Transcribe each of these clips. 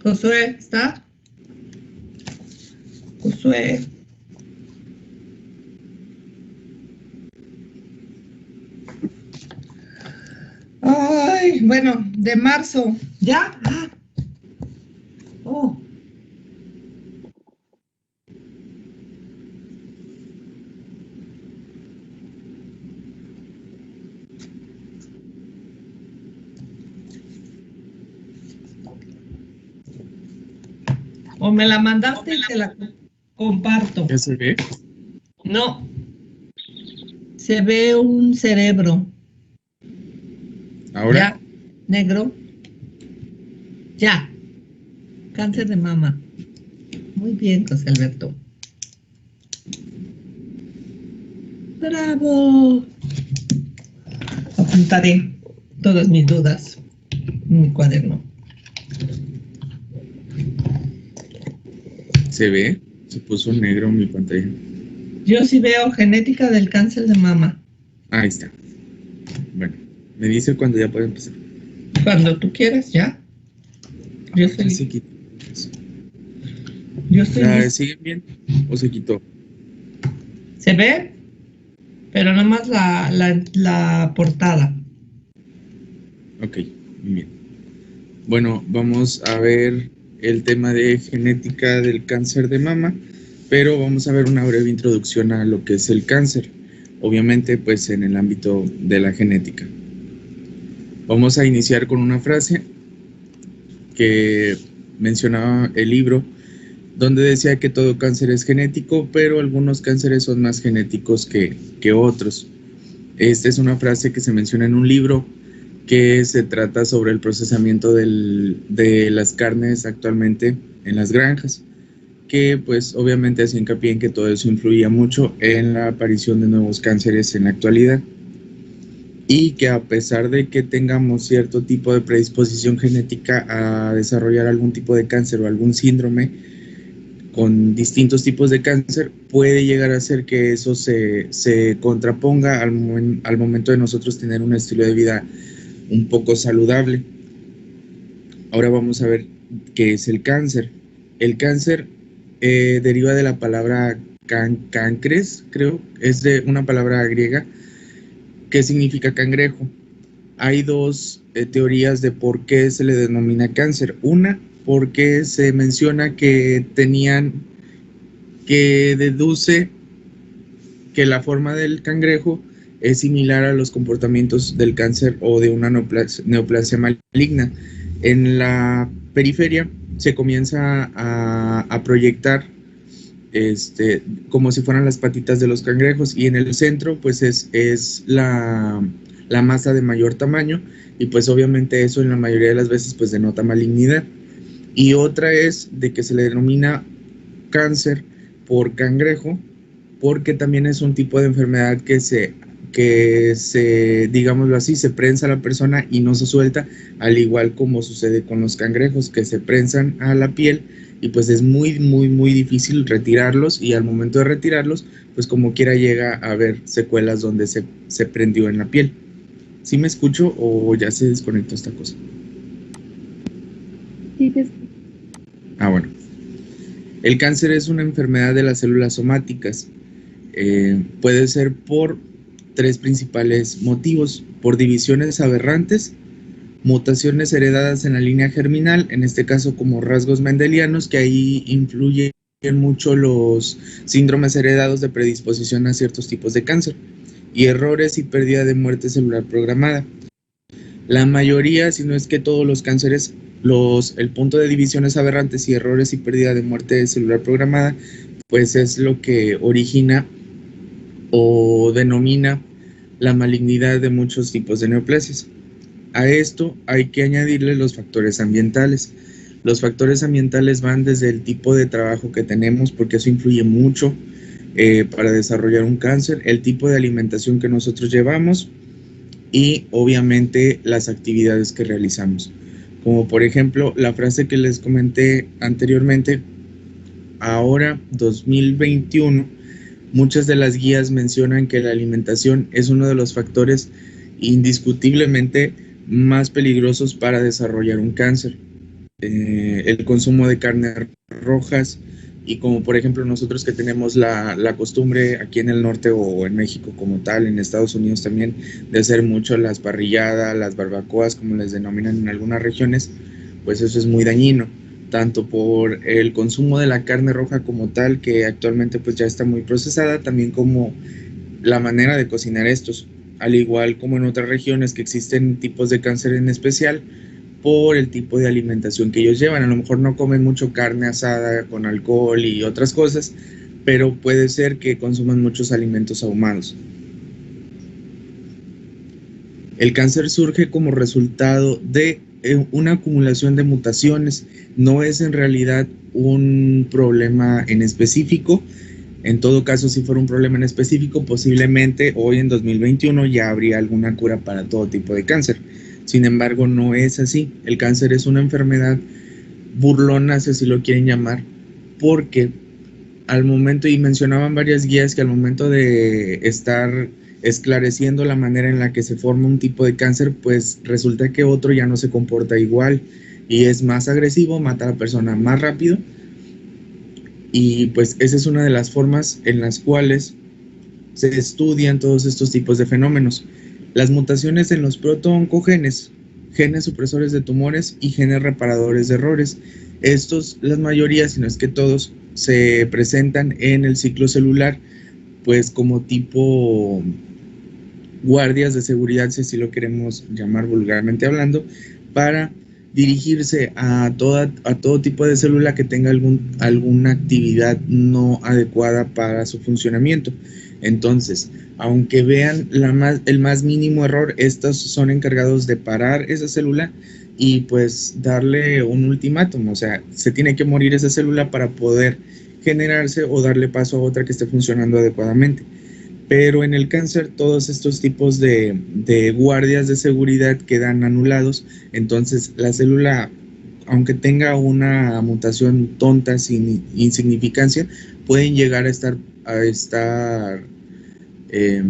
Josué, ¿está? Josué. Ay, bueno, de marzo. ¿Ya? Ah. Oh. O me la mandaste y te la comparto. ¿Ya se ve? No. Se ve un cerebro. ¿Ahora? Ya. Negro. Ya. Cáncer de mama. Muy bien, José Alberto. ¡Bravo! Apuntaré todas mis dudas en mi cuaderno. ¿Se ve? Se puso negro en mi pantalla. Yo sí veo genética del cáncer de mama. Ahí está. Bueno, me dice cuando ya puede empezar. Cuando tú quieras, ya. Yo Ya soy. se quitó. Yo estoy ¿La lista. siguen bien o se quitó? Se ve, pero nada más la portada. Ok, muy bien. Bueno, vamos a ver el tema de genética del cáncer de mama, pero vamos a ver una breve introducción a lo que es el cáncer, obviamente pues en el ámbito de la genética. Vamos a iniciar con una frase que mencionaba el libro, donde decía que todo cáncer es genético, pero algunos cánceres son más genéticos que otros. Esta es una frase que se menciona en un libro que se trata sobre el procesamiento de las carnes actualmente en las granjas, que pues obviamente hace hincapié en que todo eso influía mucho en la aparición de nuevos cánceres en la actualidad, y que a pesar de que tengamos cierto tipo de predisposición genética a desarrollar algún tipo de cáncer o algún síndrome con distintos tipos de cáncer, puede llegar a ser que eso se contraponga al momento de nosotros tener un estilo de vida un poco saludable. Ahora vamos a ver qué es el cáncer. El cáncer deriva de la palabra cancres, creo, es de una palabra griega que significa cangrejo. Hay dos teorías de por qué se le denomina cáncer. Una, porque se menciona que deduce que la forma del cangrejo es similar a los comportamientos del cáncer o de una neoplasia maligna. En la periferia se comienza a proyectar como si fueran las patitas de los cangrejos, y en el centro pues es la masa de mayor tamaño, y pues obviamente eso en la mayoría de las veces pues denota malignidad. Y otra es de que se le denomina cáncer por cangrejo porque también es un tipo de enfermedad que digámoslo así, se prensa a la persona y no se suelta, al igual como sucede con los cangrejos, que se prensan a la piel y pues es muy, muy, muy difícil retirarlos, y al momento de retirarlos, pues como quiera llega a haber secuelas donde se prendió en la piel. ¿Sí me escucho o ya se desconectó esta cosa? Sí, te escucho. Ah, bueno. El cáncer es una enfermedad de las células somáticas. Puede ser por tres principales motivos: por divisiones aberrantes, mutaciones heredadas en la línea germinal, en este caso como rasgos mendelianos, que ahí influyen mucho los síndromes heredados de predisposición a ciertos tipos de cáncer, y errores y pérdida de muerte celular programada. La mayoría, si no es que todos los cánceres, el punto de divisiones aberrantes y errores y pérdida de muerte celular programada, pues es lo que origina o denomina la malignidad de muchos tipos de neoplasias. A esto hay que añadirle los factores ambientales. Los factores ambientales van desde el tipo de trabajo que tenemos, porque eso influye mucho para desarrollar un cáncer, el tipo de alimentación que nosotros llevamos y obviamente las actividades que realizamos. Como por ejemplo la frase que les comenté anteriormente, ahora 2021, muchas de las guías mencionan que la alimentación es uno de los factores indiscutiblemente más peligrosos para desarrollar un cáncer. el consumo de carnes rojas, y como por ejemplo nosotros que tenemos la costumbre aquí en el norte o en México como tal, en Estados Unidos también, de hacer mucho las parrilladas, las barbacoas, como les denominan en algunas regiones, pues eso es muy dañino, tanto por el consumo de la carne roja como tal, que actualmente pues ya está muy procesada, también como la manera de cocinar estos, al igual como en otras regiones que existen tipos de cáncer en especial por el tipo de alimentación que ellos llevan. A lo mejor no comen mucho carne asada con alcohol y otras cosas, pero puede ser que consuman muchos alimentos ahumados. El cáncer surge como resultado de una acumulación de mutaciones, no es en realidad un problema en específico. En todo caso, si fuera un problema en específico, posiblemente hoy en 2021 ya habría alguna cura para todo tipo de cáncer. Sin embargo, no es así. El cáncer es una enfermedad burlona, si así lo quieren llamar, porque al momento, y mencionaban varias guías que al momento de estar esclareciendo la manera en la que se forma un tipo de cáncer, pues resulta que otro ya no se comporta igual y es más agresivo, mata a la persona más rápido. Y pues esa es una de las formas en las cuales se estudian todos estos tipos de fenómenos. Las mutaciones en los protooncogenes, genes supresores de tumores y genes reparadores de errores. Estos, las mayorías, si no es que todos, se presentan en el ciclo celular, pues como tipo guardias de seguridad, si así lo queremos llamar vulgarmente hablando, para dirigirse a todo tipo de célula que tenga alguna actividad no adecuada para su funcionamiento. Entonces, aunque vean el más mínimo error, estos son encargados de parar esa célula y pues darle un ultimátum, o sea, se tiene que morir esa célula para poder generarse o darle paso a otra que esté funcionando adecuadamente. Pero en el cáncer todos estos tipos de guardias de seguridad quedan anulados, entonces la célula, aunque tenga una mutación tonta sin insignificancia, pueden llegar a estar eh,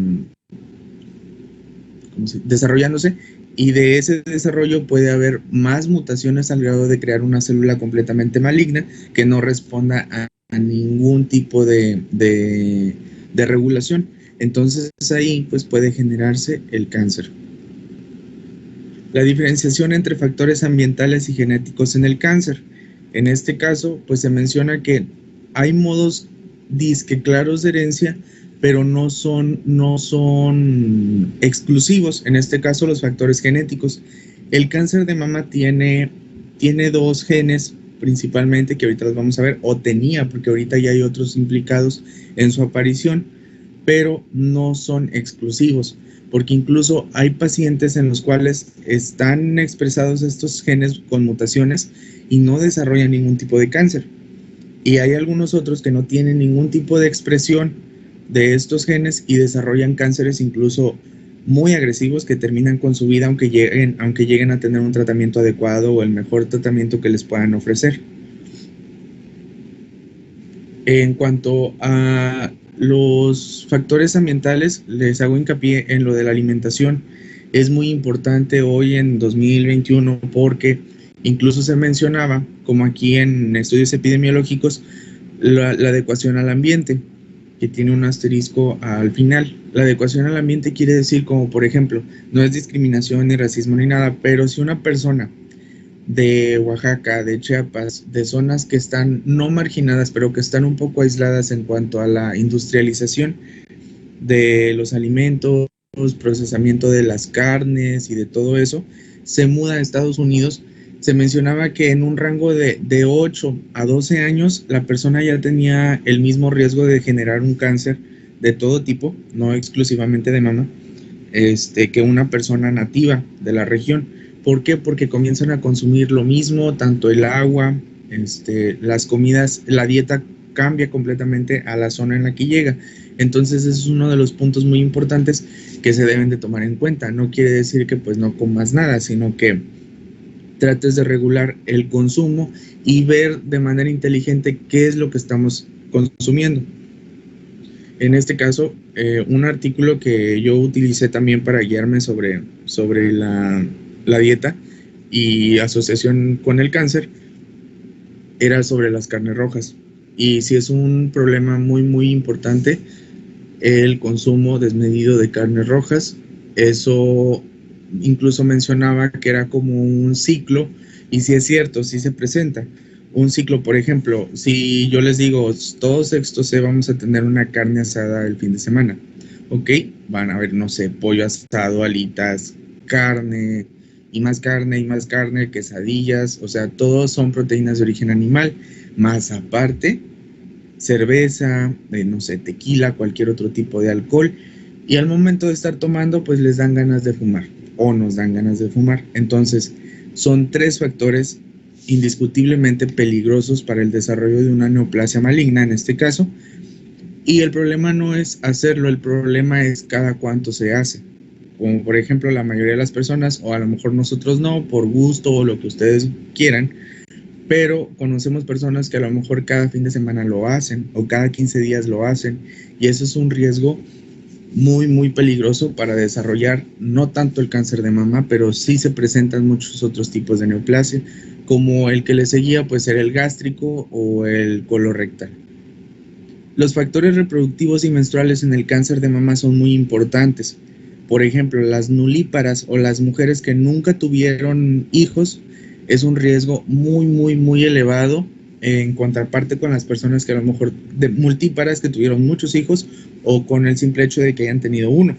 desarrollándose, y de ese desarrollo puede haber más mutaciones al grado de crear una célula completamente maligna que no responda a ningún tipo de regulación. Entonces ahí pues puede generarse el cáncer. La diferenciación entre factores ambientales y genéticos en el cáncer. En este caso, pues se menciona que hay modos disque claros de herencia, pero no son exclusivos. En este caso, los factores genéticos. El cáncer de mama tiene dos genes principalmente, que ahorita los vamos a ver, o tenía, porque ahorita ya hay otros implicados en su aparición, pero no son exclusivos, porque incluso hay pacientes en los cuales están expresados estos genes con mutaciones y no desarrollan ningún tipo de cáncer. Y hay algunos otros que no tienen ningún tipo de expresión de estos genes y desarrollan cánceres incluso muy agresivos que terminan con su vida aunque lleguen a tener un tratamiento adecuado o el mejor tratamiento que les puedan ofrecer. En cuanto a los factores ambientales, les hago hincapié en lo de la alimentación. Es muy importante hoy en 2021 porque incluso se mencionaba, como aquí en estudios epidemiológicos, la adecuación al ambiente, que tiene un asterisco al final. La adecuación al ambiente quiere decir, como por ejemplo, no es discriminación ni racismo ni nada, pero si una persona de Oaxaca, de Chiapas, de zonas que están no marginadas, pero que están un poco aisladas en cuanto a la industrialización de los alimentos, procesamiento de las carnes y de todo eso, se muda a Estados Unidos. Se mencionaba que en un rango de 8 a 12 años la persona ya tenía el mismo riesgo de generar un cáncer de todo tipo, no exclusivamente de mama, que una persona nativa de la región. ¿Por qué? Porque comienzan a consumir lo mismo, tanto el agua, las comidas, la dieta cambia completamente a la zona en la que llega. Entonces ese es uno de los puntos muy importantes que se deben de tomar en cuenta. No quiere decir que pues no comas nada, sino que trates de regular el consumo y ver de manera inteligente qué es lo que estamos consumiendo. En este caso, un artículo que yo utilicé también para guiarme sobre la dieta y asociación con el cáncer era sobre las carnes rojas. Y sí es un problema muy, muy importante el consumo desmedido de carnes rojas. Eso incluso mencionaba que era como un ciclo, y sí es cierto, sí se presenta. Un ciclo, por ejemplo, si yo les digo, todos estos vamos a tener una carne asada el fin de semana, ¿ok? Van a ver, no sé, pollo asado, alitas, carne, y más carne, quesadillas, o sea, todos son proteínas de origen animal, más aparte cerveza, no sé, tequila, cualquier otro tipo de alcohol, y al momento de estar tomando, pues les dan ganas de fumar o nos dan ganas de fumar. Entonces, son 3 factores indiscutiblemente peligrosos para el desarrollo de una neoplasia maligna en este caso, y el problema no es hacerlo, el problema es cada cuánto se hace. Como por ejemplo la mayoría de las personas, o a lo mejor nosotros no, por gusto o lo que ustedes quieran, pero conocemos personas que a lo mejor cada fin de semana lo hacen o cada 15 días lo hacen, y eso es un riesgo muy, muy peligroso para desarrollar no tanto el cáncer de mama, pero sí se presentan muchos otros tipos de neoplasia, como el que le seguía, pues era el gástrico o el colorectal. Los factores reproductivos y menstruales en el cáncer de mama son muy importantes. Por ejemplo, las nulíparas o las mujeres que nunca tuvieron hijos es un riesgo muy, muy, muy elevado en contraparte con las personas que a lo mejor de multíparas que tuvieron muchos hijos o con el simple hecho de que hayan tenido uno.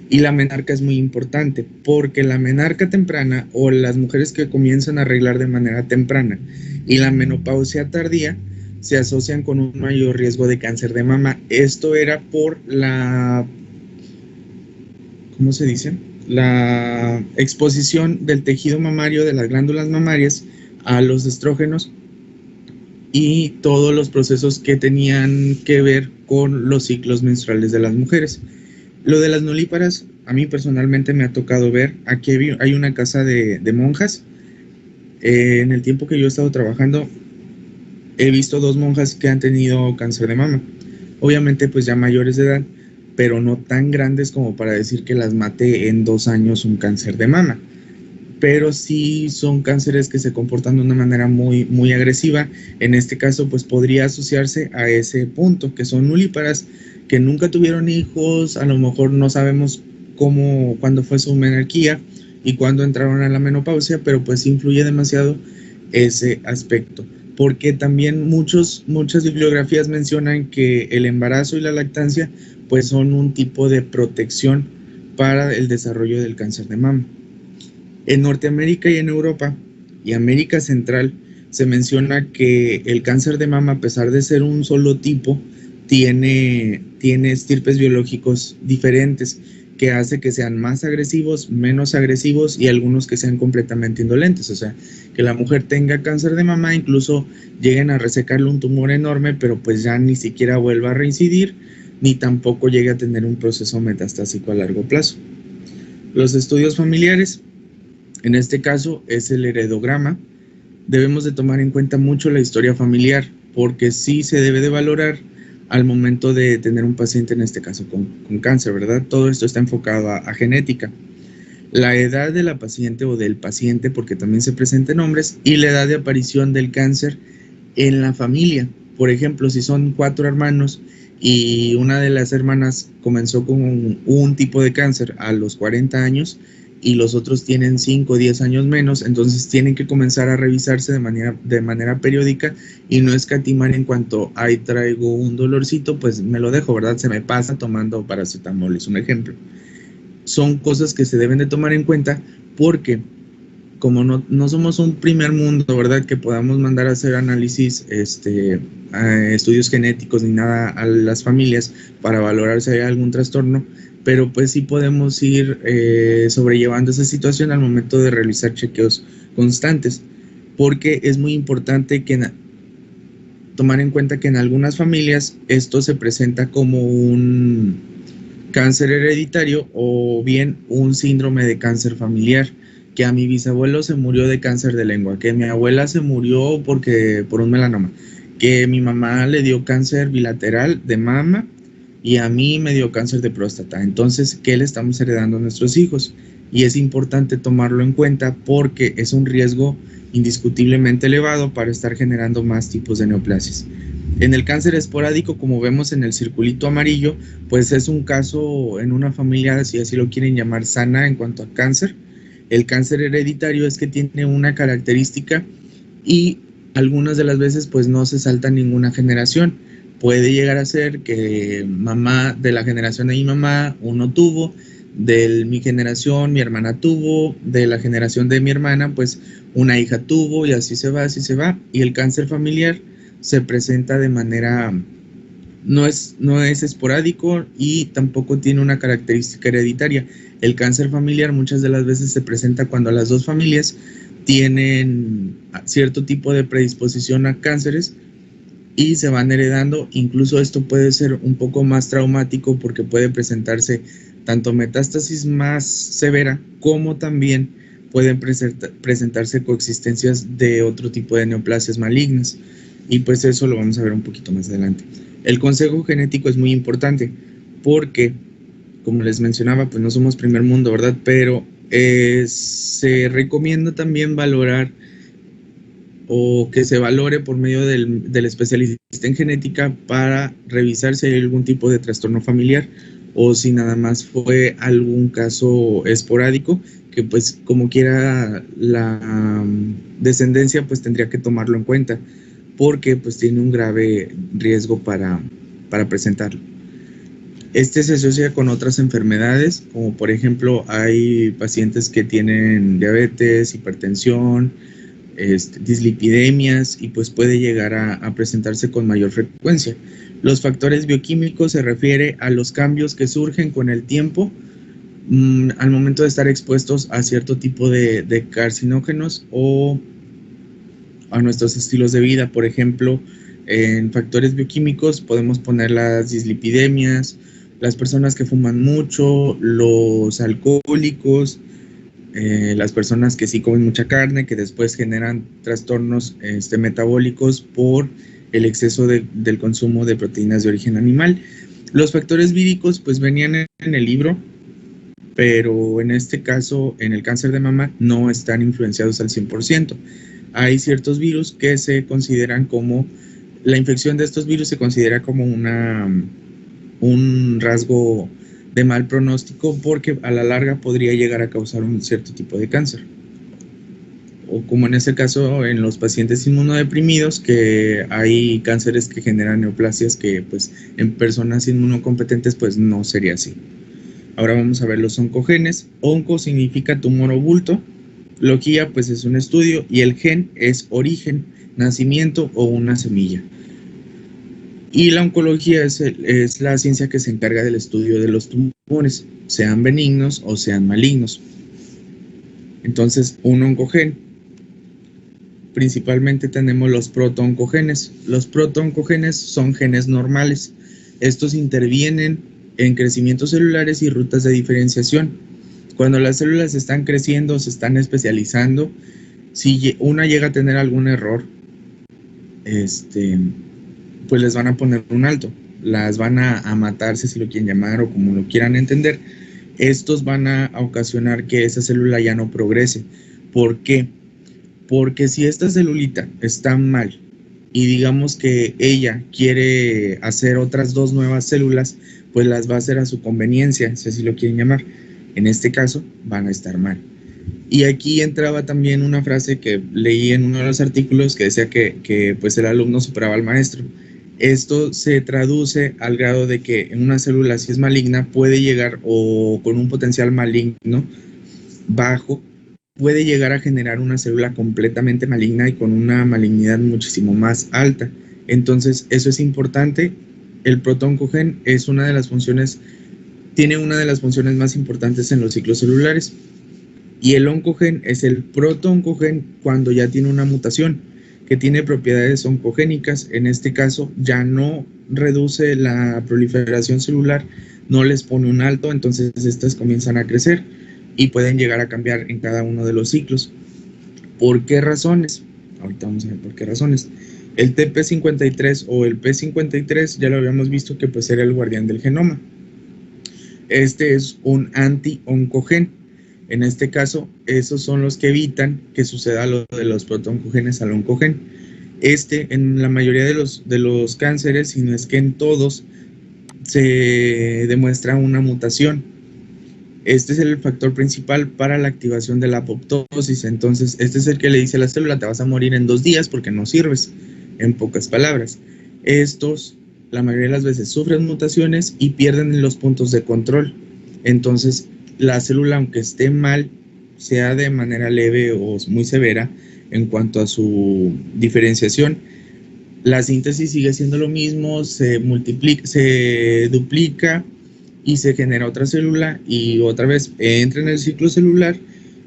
Y la menarca es muy importante porque la menarca temprana o las mujeres que comienzan a arreglar de manera temprana y la menopausia tardía se asocian con un mayor riesgo de cáncer de mama. Esto era por la, ¿cómo se dice? La exposición del tejido mamario, de las glándulas mamarias, a los estrógenos y todos los procesos que tenían que ver con los ciclos menstruales de las mujeres. Lo de las nulíparas, a mí personalmente me ha tocado ver. Aquí hay una casa de monjas. En el tiempo que yo he estado trabajando, he visto 2 monjas que han tenido cáncer de mama. Obviamente, pues ya mayores de edad, pero no tan grandes como para decir que las mate en 2 años un cáncer de mama. Pero sí son cánceres que se comportan de una manera muy, muy agresiva. En este caso, pues podría asociarse a ese punto, que son nulíparas, que nunca tuvieron hijos, a lo mejor no sabemos cuándo fue su menarquía y cuándo entraron a la menopausia, pero pues influye demasiado ese aspecto. Porque también muchas bibliografías mencionan que el embarazo y la lactancia pues son un tipo de protección para el desarrollo del cáncer de mama. En Norteamérica y en Europa y América Central se menciona que el cáncer de mama, a pesar de ser un solo tipo, tiene estirpes biológicos diferentes que hace que sean más agresivos, menos agresivos y algunos que sean completamente indolentes. O sea, que la mujer tenga cáncer de mama, incluso lleguen a resecarle un tumor enorme, pero pues ya ni siquiera vuelva a reincidir, ni tampoco llegue a tener un proceso metastásico a largo plazo. Los estudios familiares, en este caso es el heredograma. Debemos de tomar en cuenta mucho la historia familiar, porque sí se debe de valorar al momento de tener un paciente, en este caso con cáncer, ¿verdad? Todo esto está enfocado a genética. La edad de la paciente o del paciente, porque también se presenta en hombres, y la edad de aparición del cáncer en la familia. Por ejemplo, si son 4 hermanos y una de las hermanas comenzó con un tipo de cáncer a los 40 años y los otros tienen 5 o 10 años menos, entonces tienen que comenzar a revisarse de manera periódica y no escatimar en cuanto, ay, traigo un dolorcito, pues me lo dejo, ¿verdad? Se me pasa tomando paracetamol, es un ejemplo. Son cosas que se deben de tomar en cuenta porque como no somos un primer mundo, ¿verdad? Que podamos mandar a hacer análisis, estudios genéticos ni nada a las familias para valorar si hay algún trastorno, pero pues sí podemos ir sobrellevando esa situación al momento de realizar chequeos constantes, porque es muy importante tomar en cuenta que en algunas familias esto se presenta como un cáncer hereditario o bien un síndrome de cáncer familiar, que a mi bisabuelo se murió de cáncer de lengua, que mi abuela se murió por un melanoma, que mi mamá le dio cáncer bilateral de mama y a mí me dio cáncer de próstata. Entonces, ¿qué le estamos heredando a nuestros hijos? y es importante tomarlo en cuenta porque es un riesgo indiscutiblemente elevado para estar generando más tipos de neoplasias. En el cáncer esporádico, como vemos en el circulito amarillo, pues es un caso en una familia, si así lo quieren llamar, sana en cuanto a cáncer. El cáncer hereditario es que tiene una característica y algunas de las veces pues no se salta ninguna generación. Puede llegar a ser que mamá de la generación de mi mamá, uno tuvo, de mi generación mi hermana tuvo, de la generación de mi hermana pues una hija tuvo y así se va, así se va. Y el cáncer familiar se presenta de manera, no es esporádico y tampoco tiene una característica hereditaria. El cáncer familiar muchas de las veces se presenta cuando las dos familias tienen cierto tipo de predisposición a cánceres y se van heredando. Incluso esto puede ser un poco más traumático porque puede presentarse tanto metástasis más severa como también pueden presentarse coexistencias de otro tipo de neoplasias malignas. Y pues eso lo vamos a ver un poquito más adelante. El consejo genético es muy importante porque, como les mencionaba, pues no somos primer mundo, ¿verdad? Pero se recomienda también valorar o que se valore por medio del especialista en genética para revisar si hay algún tipo de trastorno familiar o si nada más fue algún caso esporádico, que pues como quiera la descendencia pues tendría que tomarlo en cuenta porque pues tiene un grave riesgo para presentarlo. Este se asocia con otras enfermedades, como por ejemplo hay pacientes que tienen diabetes, hipertensión, dislipidemias y pues puede llegar a presentarse con mayor frecuencia. Los factores bioquímicos se refiere a los cambios que surgen con el tiempo al momento de estar expuestos a cierto tipo de carcinógenos o a nuestros estilos de vida. Por ejemplo, en factores bioquímicos podemos poner las dislipidemias, las personas que fuman mucho, los alcohólicos, las personas que sí comen mucha carne, que después generan trastornos metabólicos por el exceso del consumo de proteínas de origen animal. Los factores víricos pues venían en el libro, pero en este caso, en el cáncer de mama, no están influenciados al 100%. Hay ciertos virus que se consideran como, la infección de estos virus se considera como un rasgo de mal pronóstico porque a la larga podría llegar a causar un cierto tipo de cáncer. O como en este caso en los pacientes inmunodeprimidos, que hay cánceres que generan neoplasias que pues en personas inmunocompetentes pues no sería así. Ahora vamos a ver los oncogenes. Onco significa tumor o bulto, logía pues es un estudio y el gen es origen, nacimiento o una semilla. Y la oncología es la ciencia que se encarga del estudio de los tumores, sean benignos o sean malignos. Entonces, un oncogen, principalmente tenemos los protooncogenes. Los protooncogenes son genes normales. Estos intervienen en crecimientos celulares y rutas de diferenciación. Cuando las células están creciendo, se están especializando, si una llega a tener algún error, pues les van a poner un alto, las van a matarse si lo quieren llamar o como lo quieran entender. Estos van a ocasionar que esa célula ya no progrese. ¿Por qué? Porque si esta celulita está mal y digamos que ella quiere hacer otras dos nuevas células, pues las va a hacer a su conveniencia, si así lo quieren llamar. En este caso van a estar mal. Y aquí entraba también una frase que leí en uno de los artículos que decía que pues el alumno superaba al maestro. Esto se traduce al grado de que en una célula, si es maligna, puede llegar, o con un potencial maligno bajo, puede llegar a generar una célula completamente maligna y con una malignidad muchísimo más alta. Entonces, eso es importante. El protooncogen es una de las funciones, tiene una de las funciones más importantes en los ciclos celulares. Y el oncogen es el protooncogen cuando ya tiene una mutación que tiene propiedades oncogénicas. En este caso ya no reduce la proliferación celular, no les pone un alto, entonces estas comienzan a crecer y pueden llegar a cambiar en cada uno de los ciclos. ¿Por qué razones? Ahorita vamos a ver por qué razones. El TP53 o el P53 ya lo habíamos visto que pues era el guardián del genoma. Este es un anti-oncogen. En este caso, esos son los que evitan que suceda lo de los protoncogenes al oncogen. En la mayoría de los cánceres, si no es que en todos, se demuestra una mutación. Este es el factor principal para la activación de la apoptosis. Entonces, este es el que le dice a la célula, te vas a morir en 2 días porque no sirves, en pocas palabras. Estos, la mayoría de las veces, sufren mutaciones y pierden los puntos de control. Entonces, la célula, aunque esté mal, sea de manera leve o muy severa en cuanto a su diferenciación, la síntesis sigue siendo lo mismo, se multiplica, se duplica y se genera otra célula y otra vez entra en el ciclo celular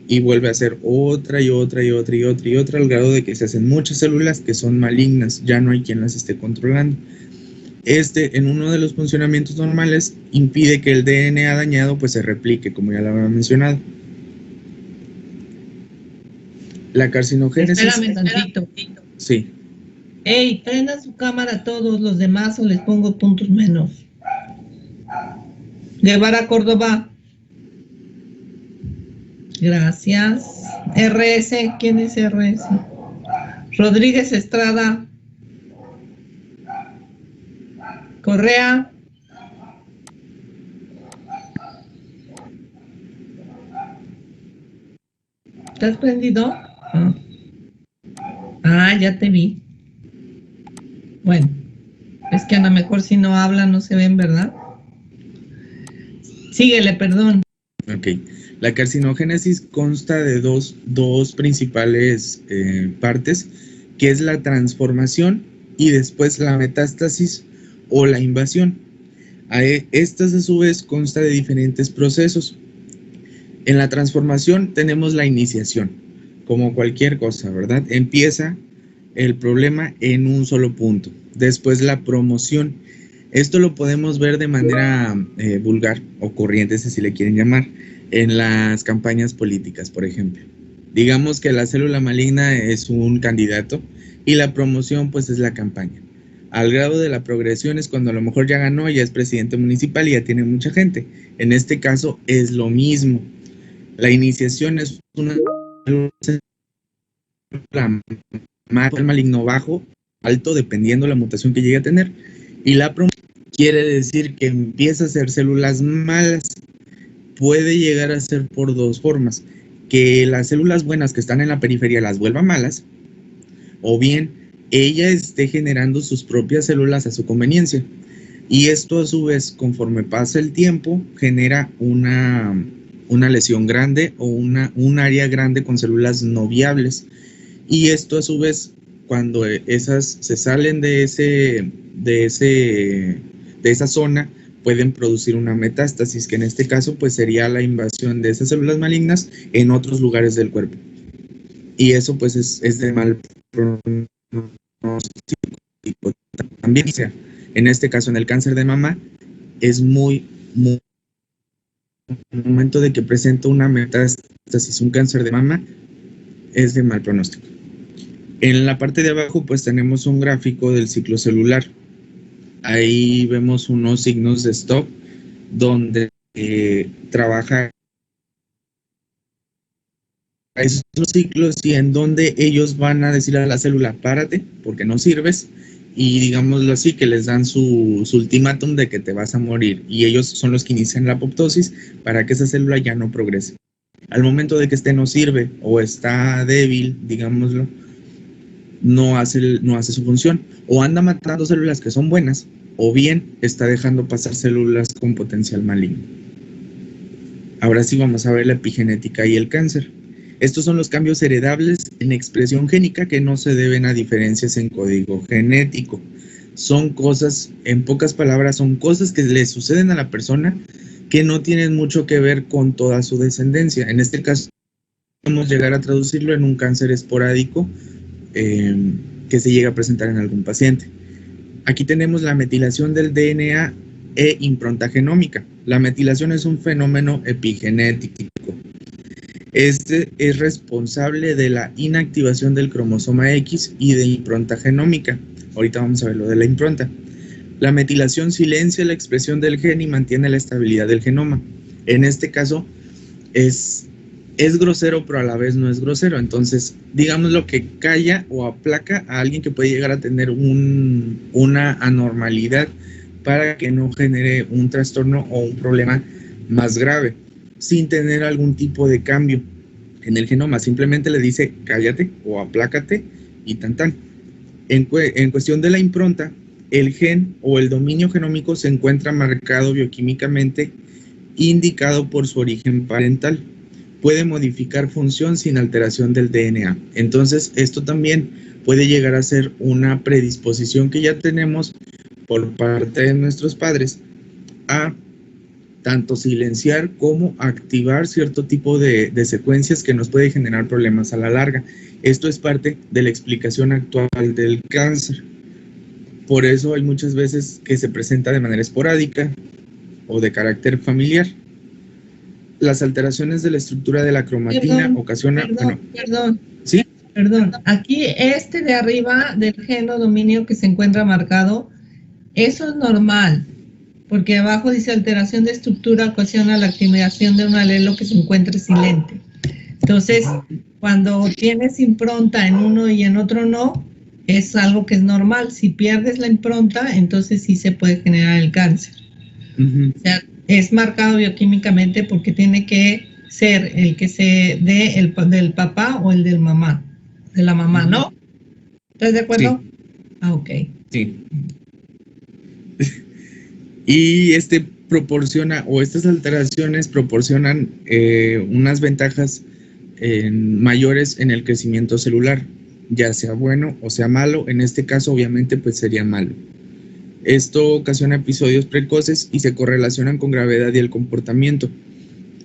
y vuelve a hacer otra y otra y otra y otra y otra, al grado de que se hacen muchas células que son malignas, ya no hay quien las esté controlando. En uno de los funcionamientos normales, impide que el DNA dañado pues se replique, como ya lo había mencionado. La carcinogénesis... Espérame tantito. Sí. Ey, prendan su cámara todos los demás o les pongo puntos menos. Guevara Córdoba. Gracias. RS, ¿quién es RS? Rodríguez Estrada. Correa. ¿Estás prendido? Ya te vi. Bueno, es que a lo mejor si no hablan no se ven, ¿verdad? Síguele, perdón. Ok. La carcinogénesis consta de dos principales partes, que es la transformación y después la metástasis o la invasión. Estas a su vez consta de diferentes procesos. En la transformación tenemos la iniciación, como cualquier cosa, ¿verdad? Empieza el problema en un solo punto. Después la promoción. Esto lo podemos ver de manera vulgar o corriente, si le quieren llamar, en las campañas políticas, por ejemplo. Digamos que la célula maligna es un candidato y la promoción pues es la campaña. Al grado de la progresión es cuando a lo mejor ya ganó, ya es presidente municipal y ya tiene mucha gente. En este caso es lo mismo. La iniciación es una maligno bajo, alto, dependiendo la mutación que llegue a tener. Y la promoción quiere decir que empieza a ser células malas. Puede llegar a ser por dos formas: que las células buenas que están en la periferia las vuelva malas, o bien ella esté generando sus propias células a su conveniencia. Y esto a su vez, conforme pasa el tiempo, genera una lesión grande o un área grande con células no viables. Y esto a su vez, cuando esas se salen de esa zona, pueden producir una metástasis, que en este caso pues sería la invasión de esas células malignas en otros lugares del cuerpo. Y eso pues es de mal pronóstico. También, o sea, en este caso en el cáncer de mama, es muy el momento de que presenta una metástasis, un cáncer de mama, es de mal pronóstico. En la parte de abajo pues tenemos un gráfico del ciclo celular. Ahí vemos unos signos de stop donde trabaja esos ciclos y en donde ellos van a decirle a la célula, párate porque no sirves, y digámoslo así, que les dan su ultimátum de que te vas a morir, y ellos son los que inician la apoptosis para que esa célula ya no progrese. Al momento de que no sirve o está débil, digámoslo, no hace su función, o anda matando células que son buenas, o bien está dejando pasar células con potencial maligno. Ahora sí vamos a ver la epigenética y el cáncer. Estos son los cambios heredables en expresión génica que no se deben a diferencias en código genético. Son cosas, en pocas palabras, son cosas que le suceden a la persona que no tienen mucho que ver con toda su descendencia. En este caso, podemos llegar a traducirlo en un cáncer esporádico que se llega a presentar en algún paciente. Aquí tenemos la metilación del DNA e impronta genómica. La metilación es un fenómeno epigenético. Este es responsable de la inactivación del cromosoma X y de impronta genómica. Ahorita vamos a ver lo de la impronta. La metilación silencia la expresión del gen y mantiene la estabilidad del genoma. En este caso es es grosero, pero a la vez no es grosero. Entonces, digamos lo que calla o aplaca a alguien que puede llegar a tener una anormalidad para que no genere un trastorno o un problema más grave, sin tener algún tipo de cambio en el genoma. Simplemente le dice cállate o aplácate y tan tan. En cuestión de la impronta, el gen o el dominio genómico se encuentra marcado bioquímicamente, indicado por su origen parental. Puede modificar función sin alteración del DNA. Entonces, esto también puede llegar a ser una predisposición que ya tenemos por parte de nuestros padres a tanto silenciar como activar cierto tipo de secuencias que nos puede generar problemas a la larga. Esto es parte de la explicación actual del cáncer. Por eso hay muchas veces que se presenta de manera esporádica o de carácter familiar. Las alteraciones de la estructura de la cromatina ocasionan... ¿Sí? Perdón, aquí de arriba del gen o dominio que se encuentra marcado, eso es normal, porque abajo dice alteración de estructura ocasiona la activación de un alelo que se encuentre silente. Entonces, cuando tienes impronta en uno y en otro no, es algo que es normal. Si pierdes la impronta, entonces sí se puede generar el cáncer. O sea, es marcado bioquímicamente porque tiene que ser el que se dé del papá o el del mamá, de la mamá, ¿no? ¿Estás de acuerdo? Sí. Ah, ok. Sí. Y proporciona, o estas alteraciones proporcionan unas ventajas mayores en el crecimiento celular, ya sea bueno o sea malo. En este caso, obviamente, pues sería malo. Esto ocasiona episodios precoces y se correlacionan con gravedad y el comportamiento.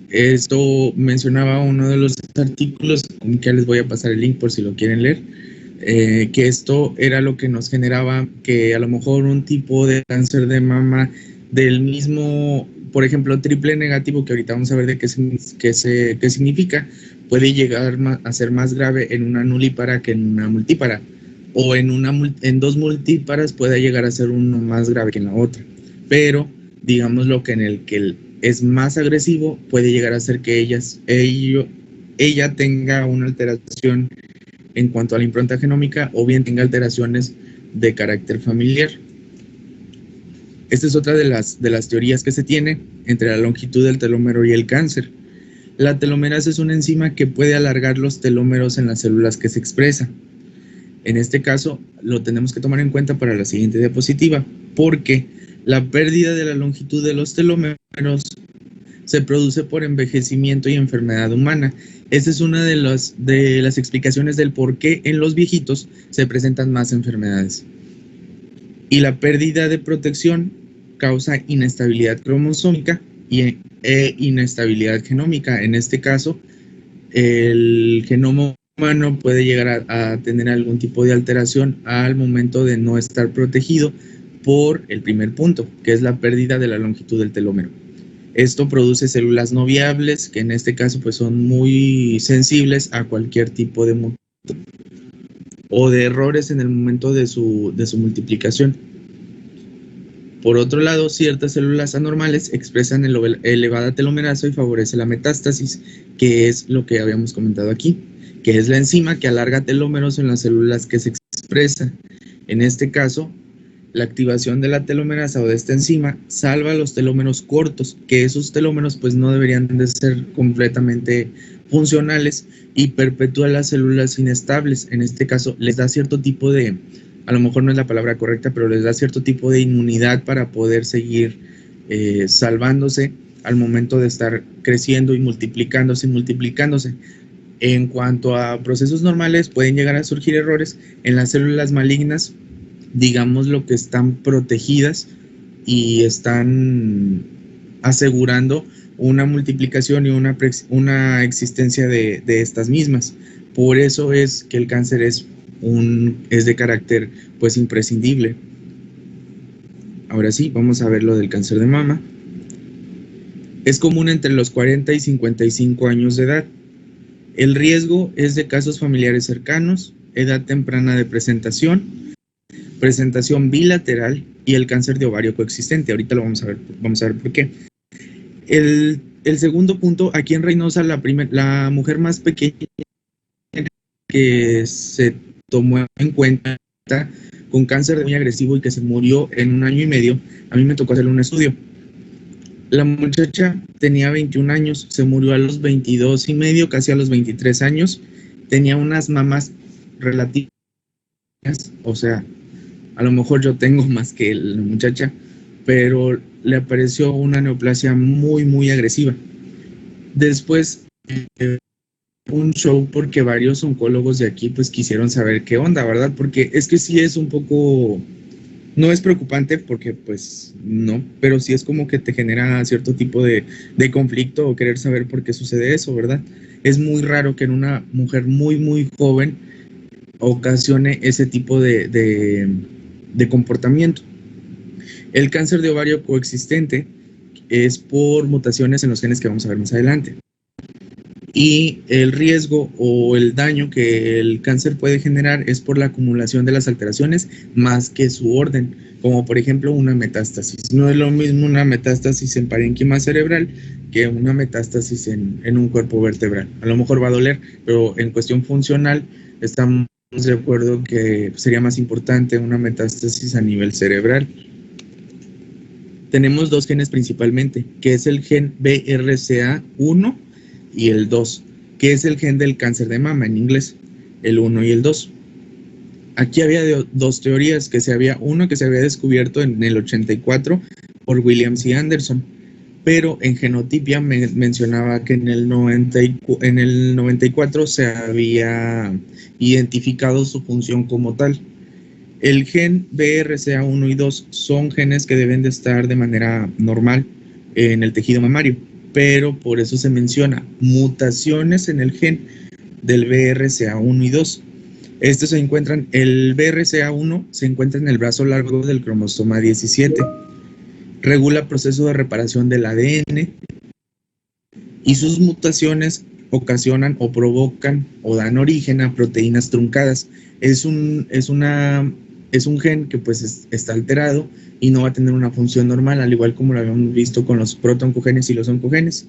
Esto mencionaba uno de los artículos, que les voy a pasar el link por si lo quieren leer, que esto era lo que nos generaba que a lo mejor un tipo de cáncer de mama del mismo, por ejemplo, triple negativo, que ahorita vamos a ver de qué significa, puede llegar a ser más grave en una nulípara que en una multípara, o en dos multíparas puede llegar a ser uno más grave que en la otra. Pero digamos lo que en el que es más agresivo puede llegar a ser que ella tenga una alteración en cuanto a la impronta genómica, o bien tenga alteraciones de carácter familiar. Esta es otra de las teorías que se tiene entre la longitud del telómero y el cáncer. La telomerasa es una enzima que puede alargar los telómeros en las células que se expresa. En este caso, lo tenemos que tomar en cuenta para la siguiente diapositiva, porque la pérdida de la longitud de los telómeros se produce por envejecimiento y enfermedad humana. Esa es una de las explicaciones del por qué en los viejitos se presentan más enfermedades. Y la pérdida de protección causa inestabilidad cromosómica e inestabilidad genómica. En este caso, el genoma humano puede llegar a tener algún tipo de alteración al momento de no estar protegido por el primer punto, que es la pérdida de la longitud del telómero. Esto produce células no viables, que en este caso pues son muy sensibles a cualquier tipo de mutación o de errores en el momento de su multiplicación. Por otro lado, ciertas células anormales expresan elevada telomerasa y favorece la metástasis, que es lo que habíamos comentado aquí, que es la enzima que alarga telómeros en las células que se expresa. En este caso, la activación de la telomerasa o de esta enzima salva los telómeros cortos, que esos telómeros pues no deberían de ser completamente funcionales, y perpetúa las células inestables. En este caso les da cierto tipo de, a lo mejor no es la palabra correcta, pero les da cierto tipo de inmunidad para poder seguir salvándose al momento de estar creciendo y multiplicándose. En cuanto a procesos normales, pueden llegar a surgir errores en las células malignas, digamos lo que están protegidas y están asegurando una multiplicación y una existencia de estas mismas. Por eso es que el cáncer es de carácter pues imprescindible. Ahora sí, vamos a ver lo del cáncer de mama. Es común entre los 40 y 55 años de edad. El riesgo es de casos familiares cercanos, edad temprana de presentación bilateral y el cáncer de ovario coexistente. Ahorita lo vamos a ver por qué. el segundo punto, aquí en Reynosa, la mujer más pequeña que se tomó en cuenta con cáncer muy agresivo y que se murió en 1 año y medio, a mí me tocó hacer un estudio. La muchacha tenía 21 años, se murió a los 22 y medio, casi a los 23 años. Tenía unas mamas relativas, o sea, a lo mejor yo tengo más que la muchacha, pero le apareció una neoplasia muy, muy agresiva. Después, un show porque varios oncólogos de aquí pues quisieron saber qué onda, ¿verdad? Porque es que sí es un poco, no es preocupante porque pues no, pero sí es como que te genera cierto tipo de conflicto o querer saber por qué sucede eso, ¿verdad? Es muy raro que en una mujer muy, muy joven ocasione ese tipo de comportamiento. El cáncer de ovario coexistente es por mutaciones en los genes que vamos a ver más adelante. Y el riesgo o el daño que el cáncer puede generar es por la acumulación de las alteraciones más que su orden, como por ejemplo una metástasis. No es lo mismo una metástasis en parénquima cerebral que una metástasis en un cuerpo vertebral. A lo mejor va a doler, pero en cuestión funcional estamos de acuerdo que sería más importante una metástasis a nivel cerebral. Tenemos dos genes principalmente, que es el gen BRCA1 y el 2, que es el gen del cáncer de mama en inglés, el 1 y el 2. Aquí había dos teorías, que se había descubierto en el 84 por William C. Anderson, pero en Genotipia mencionaba que en el 94 se había identificado su función como tal. El gen BRCA1 y 2 son genes que deben de estar de manera normal en el tejido mamario, pero por eso se menciona mutaciones en el gen del BRCA1 y 2. Estos se encuentran, el BRCA1 se encuentra en el brazo largo del cromosoma 17, regula el proceso de reparación del ADN y sus mutaciones ocasionan o provocan o dan origen a proteínas truncadas. Es un gen que pues está alterado y no va a tener una función normal, al igual como lo habíamos visto con los protooncogenes y los oncogenes.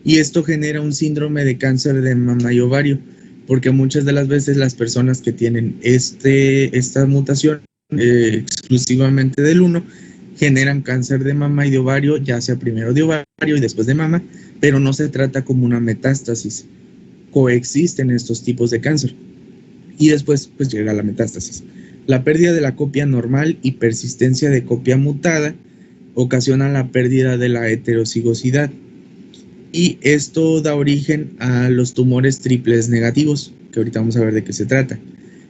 Y esto genera un síndrome de cáncer de mama y ovario, porque muchas de las veces las personas que tienen esta mutación exclusivamente del 1 generan cáncer de mama y de ovario, ya sea primero de ovario y después de mama, pero no se trata como una metástasis. Coexisten estos tipos de cáncer y después pues llega la metástasis. La pérdida de la copia normal y persistencia de copia mutada ocasionan la pérdida de la heterocigosidad y esto da origen a los tumores triples negativos, que ahorita vamos a ver de qué se trata.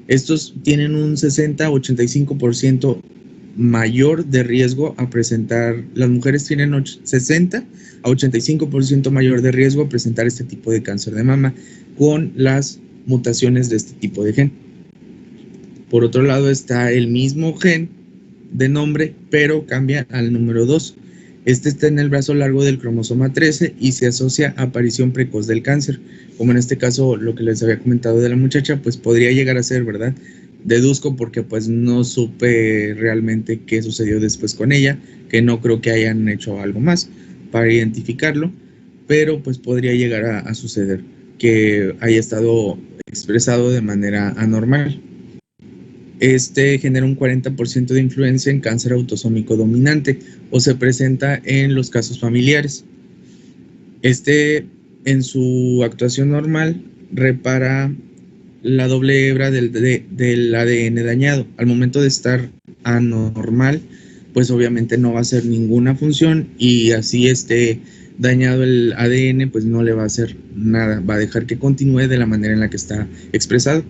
Estos tienen un 60-85% mayor de riesgo a presentar, las mujeres tienen 60-85% mayor de riesgo a presentar este tipo de cáncer de mama con las mutaciones de este tipo de gen. Por otro lado está el mismo gen de nombre, pero cambia al número 2. Este está en el brazo largo del cromosoma 13 y se asocia a aparición precoz del cáncer. Como en este caso, lo que les había comentado de la muchacha, pues podría llegar a ser, ¿verdad? Deduzco porque pues no supe realmente qué sucedió después con ella, que no creo que hayan hecho algo más para identificarlo, pero pues podría llegar a suceder que haya estado expresado de manera anormal. Este genera un 40% de influencia en cáncer autosómico dominante o se presenta en los casos familiares. Este, en su actuación normal, repara la doble hebra del ADN dañado. Al momento de estar anormal, pues obviamente no va a hacer ninguna función y así esté dañado el ADN, pues no le va a hacer nada, va a dejar que continúe de la manera en la que está expresado.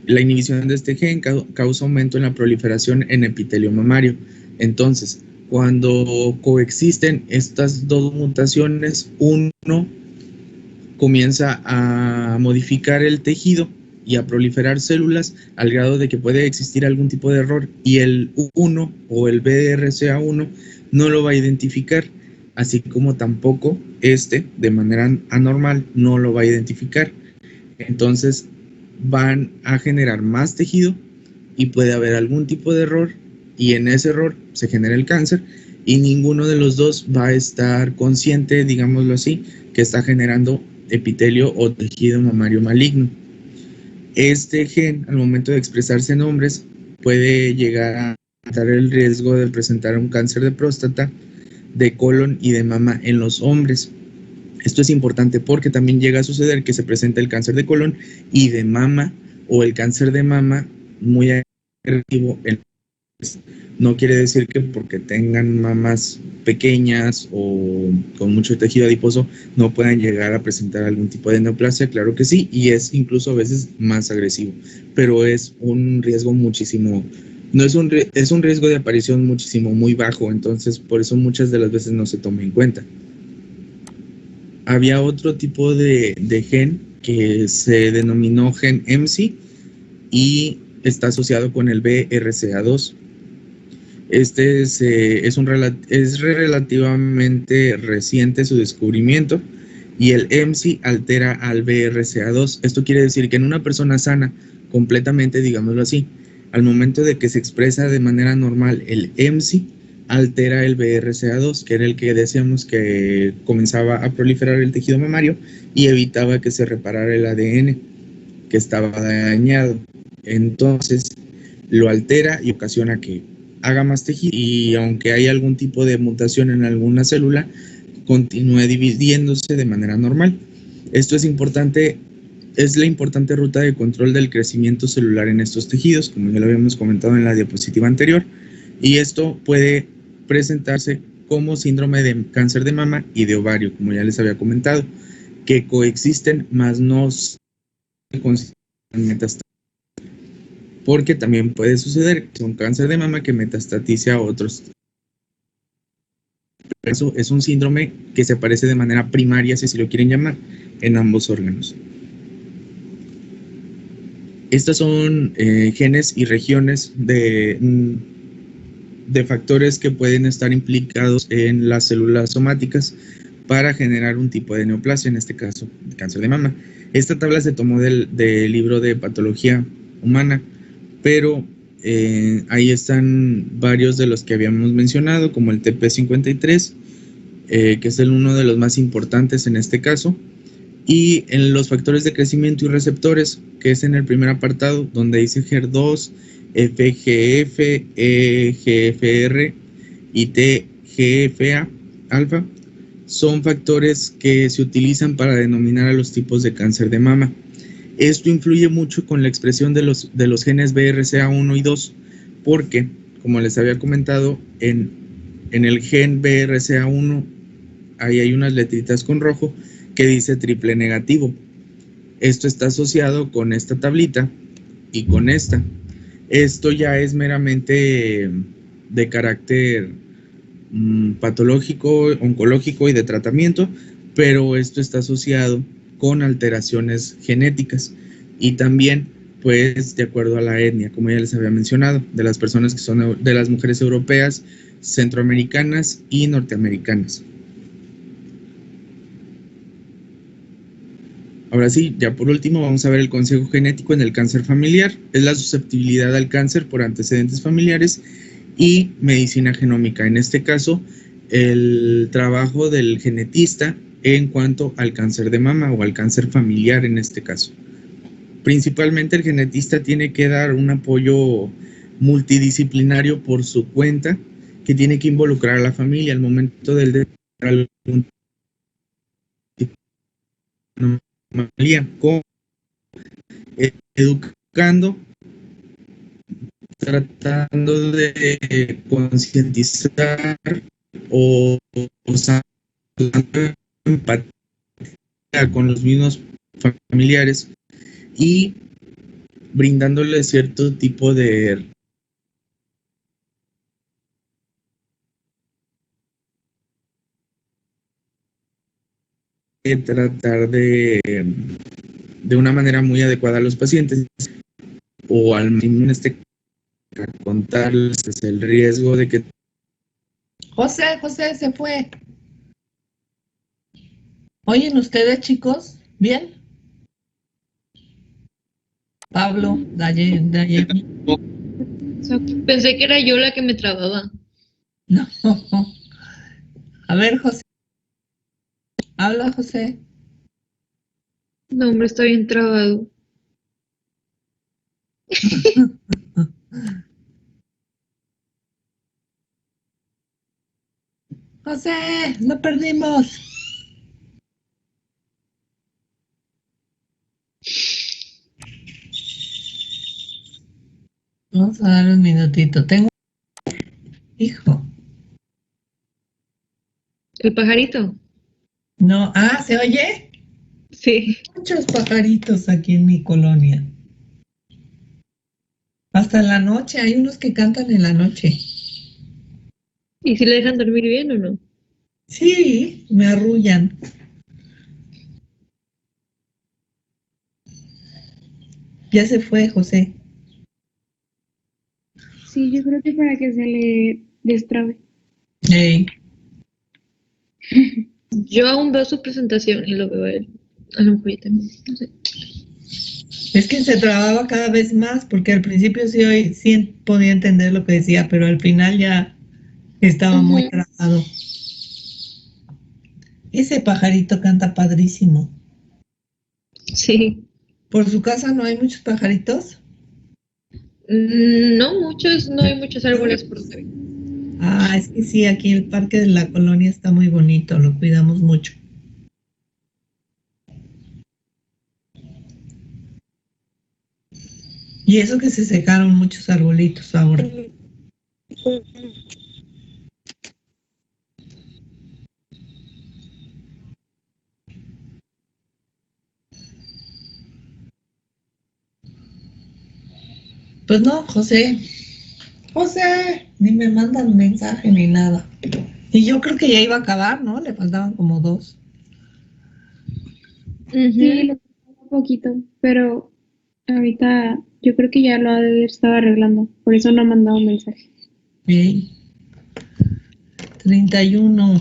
La inhibición de este gen causa aumento en la proliferación en epitelio mamario. Entonces, cuando coexisten estas dos mutaciones, uno comienza a modificar el tejido y a proliferar células al grado de que puede existir algún tipo de error y el 1 o el BRCA1 no lo va a identificar, así como tampoco de manera anormal no lo va a identificar. Entonces van a generar más tejido y puede haber algún tipo de error y en ese error se genera el cáncer y ninguno de los dos va a estar consciente, digámoslo así, que está generando epitelio o tejido mamario maligno. Este gen, al momento de expresarse en hombres, puede llegar a aumentar el riesgo de presentar un cáncer de próstata, de colon y de mama en los hombres. Esto es importante porque también llega a suceder que se presenta el cáncer de colon y de mama o el cáncer de mama muy agresivo en hombres. No quiere decir que porque tengan mamas pequeñas o con mucho tejido adiposo no puedan llegar a presentar algún tipo de neoplasia, claro que sí, y es incluso a veces más agresivo, pero es un riesgo muchísimo, no es es un riesgo de aparición muchísimo muy bajo, entonces por eso muchas de las veces no se toma en cuenta. Había otro tipo de gen que se denominó gen MC y está asociado con el BRCA2. Este es relativamente reciente su descubrimiento y el MC altera al BRCA2. Esto quiere decir que en una persona sana, completamente, digámoslo así, al momento de que se expresa de manera normal el MC, altera el BRCA2, que era el que decíamos que comenzaba a proliferar el tejido mamario y evitaba que se reparara el ADN que estaba dañado. Entonces, lo altera y ocasiona que haga más tejido y aunque hay algún tipo de mutación en alguna célula, continúe dividiéndose de manera normal. Esto es importante, es la importante ruta de control del crecimiento celular en estos tejidos, como ya lo habíamos comentado en la diapositiva anterior, y esto puede presentarse como síndrome de cáncer de mama y de ovario, como ya les había comentado, que coexisten, mas no se consideran metastáticos, porque también puede suceder que un cáncer de mama que metastatice a otros. Eso es un síndrome que se aparece de manera primaria, si lo quieren llamar, en ambos órganos. Estas son genes y regiones de factores que pueden estar implicados en las células somáticas para generar un tipo de neoplasia, en este caso, cáncer de mama. Esta tabla se tomó del libro de patología humana, pero ahí están varios de los que habíamos mencionado, como el TP53, que es uno de los más importantes en este caso, y en los factores de crecimiento y receptores, que es en el primer apartado, donde dice HER2, FGF, EGFR y TGFA alfa, son factores que se utilizan para denominar a los tipos de cáncer de mama. Esto influye mucho con la expresión de los genes BRCA1 y 2, porque, como les había comentado, en el gen BRCA1 ahí hay unas letritas con rojo que dice triple negativo. Esto está asociado con esta tablita y con esta. Esto ya es meramente de carácter patológico, oncológico y de tratamiento, pero esto está asociado con alteraciones genéticas y también, pues, de acuerdo a la etnia, como ya les había mencionado, de las personas que son de las mujeres europeas, centroamericanas y norteamericanas. Ahora sí, ya por último vamos a ver el consejo genético en el cáncer familiar. Es la susceptibilidad al cáncer por antecedentes familiares y medicina genómica. En este caso, el trabajo del genetista en cuanto al cáncer de mama o al cáncer familiar en este caso. Principalmente el genetista tiene que dar un apoyo multidisciplinario por su cuenta, que tiene que involucrar a la familia al momento del detectar algún tipo de anomalía, como educando, tratando de concientizar o empatía con los mismos familiares y brindándole cierto tipo de tratar de una manera muy adecuada a los pacientes o al menos en este contarles el riesgo de que José se fue. ¿Oyen ustedes, chicos? ¿Bien? Pablo, Dayemi. Pensé que era yo la que me trababa. No. A ver, José. Habla, José. No, hombre, está bien trabado. José, lo perdimos. Vamos a dar un minutito. Tengo, hijo. ¿El pajarito? No, ¿se oye? Sí. Muchos pajaritos aquí en mi colonia. Hasta en la noche, hay unos que cantan en la noche. ¿Y si le dejan dormir bien o no? Sí, me arrullan. Ya se fue, José. Sí, yo creo que para que se le destrabe. Ey, Yo aún veo su presentación y lo veo a él. A lo mejor yo también, no sé. es que se trababa cada vez más, porque al principio sí, sí podía entender lo que decía, pero al final ya estaba muy Ujú. trabado. Ese pajarito canta padrísimo. Sí. ¿Por su casa no hay muchos pajaritos? No muchos, no hay muchos árboles por donde vivo. Es que sí, aquí el parque de la colonia está muy bonito, lo cuidamos mucho. Y eso que se secaron muchos arbolitos ahora. Pues no, José. José, ni me mandan mensaje ni nada. Y yo creo que ya iba a acabar, ¿no? Le faltaban como dos. Sí, Ujú. le faltaba un poquito, pero ahorita yo creo que ya lo ha de haber estado arreglando. Por eso no ha mandado un mensaje. Sí, 31.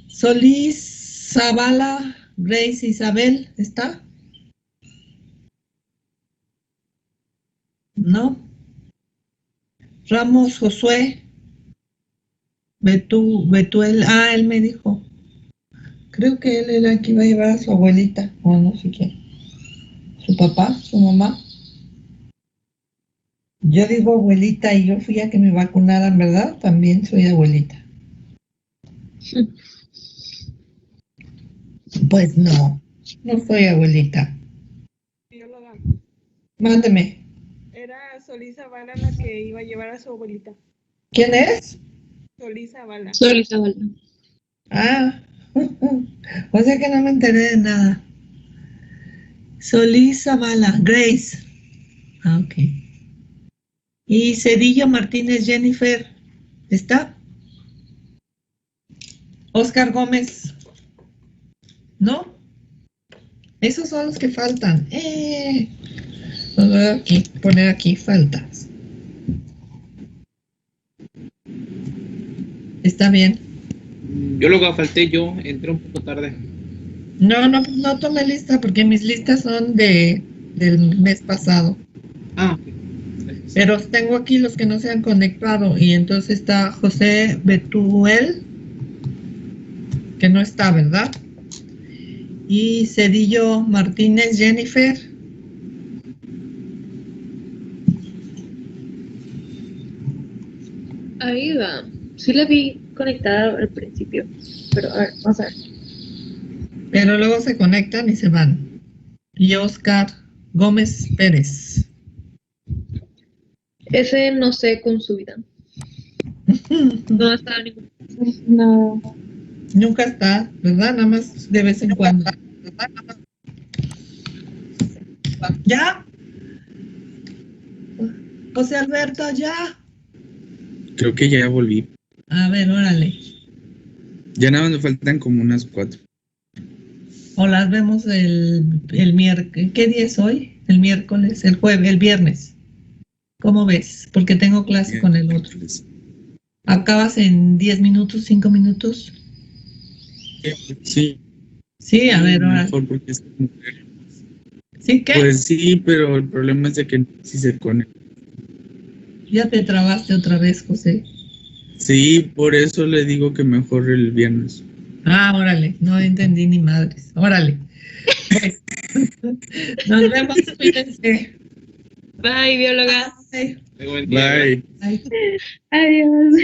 Solís, Zavala, Grace, Isabel, ¿está? No. Ramos, Josué, Betuel. Él me dijo. Creo que él era el que iba a llevar a su abuelita, o no sé quién. Su papá, su mamá. Yo digo abuelita y yo fui a que me vacunaran, ¿verdad? También soy abuelita. Pues no, no soy abuelita. Bióloga. Mándeme. Era Solís Zavala la que iba a llevar a su abuelita. ¿Quién es? Solís Zavala. Sol Izabal. Ah, o sea que no me enteré de nada. Solís Zavala, Grace. Ok. Y Cedillo Martínez Jennifer, ¿está? Oscar Gómez, ¿no? Esos son los que faltan. Poner aquí faltas. Está bien. Yo luego falté yo, entré un poco tarde. No tomé lista porque mis listas son del mes pasado. Ok. Pero tengo aquí los que no se han conectado y entonces está José Betuel, que no está, ¿verdad? Y Cedillo Martínez Jennifer. Ahí va. Sí la vi conectada al principio. Pero a ver, vamos a ver. Pero luego se conectan y se van. Y Oscar Gómez Pérez. Ese no sé con su vida. No ha estado ningún. No, Nunca está, ¿verdad? Nada más de vez en cuando. ¿Ya? José Alberto, ya. Creo que ya volví. A ver, órale. Ya nada más me faltan como unas 4. O las vemos el miércoles. ¿Qué día es hoy? El miércoles, el jueves, el viernes. ¿Cómo ves? Porque tengo clase con el otro. ¿Acabas en 10 minutos, 5 minutos? Sí, Sí, a ver, ahora. mejor porque es como... ¿Sí qué? Pues sí, pero el problema es de que si se conecta. Ya te trabaste otra vez, José. Sí, por eso le digo que mejor el viernes. Ah, órale, no entendí ni madres. Órale. Nos vemos, cuídense. Bye, bióloga. Bye. Buen día. Bye. Bye. Adiós.